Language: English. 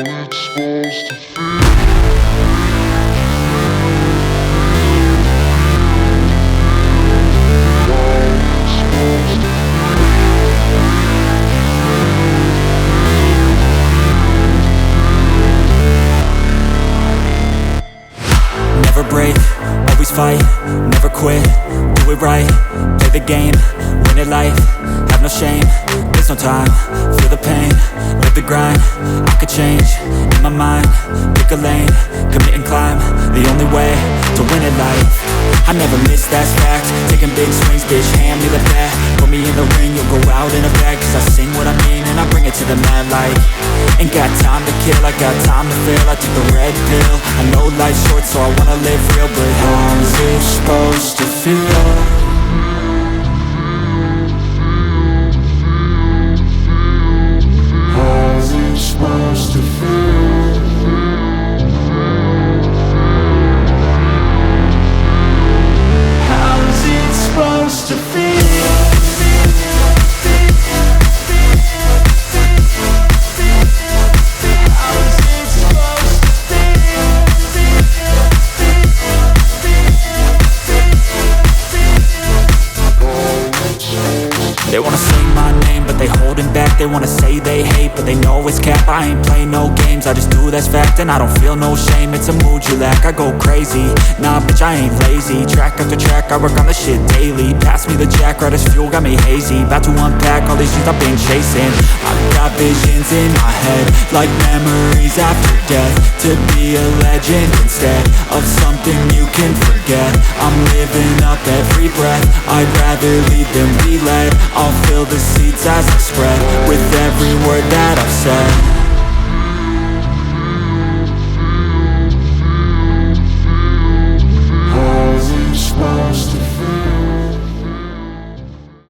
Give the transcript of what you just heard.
it's supposed to feel. Never break, always fight, never quit, do it right, play the game, win it life, have no shame, there's no time, feel the pain, live the grind, I could change, in my mind, pick a lane, commit and climb, the only way to win it life. I never miss, that's fact, taking big swings, bitch, hand me the bat, put me in the ring, you'll go out in a bag, cause I sing what I mean and I bring it to the mad light. Ain't got time to kill, I got time to feel, I took the red pill, I know life's short so I wanna live real, but how's it supposed to feel? Supposed to feel. How's it supposed to feel? They wanna say my name, but they holding back. They wanna say they hate, but they know it's cap. I ain't play no games, I just do that's fact. And I don't feel no shame, it's a mood you lack. I go crazy, nah bitch I ain't lazy. Track after track, I work on the shit daily. Pass me the jack, right as fuel, got me hazy. About to unpack all these things I've been chasing. I've got visions in my head, like memories after death. To be a legend instead of something you can forget. I'm living up every breath, I'd rather lead than be led. I'll fill the seats as I spread with every word that I've said.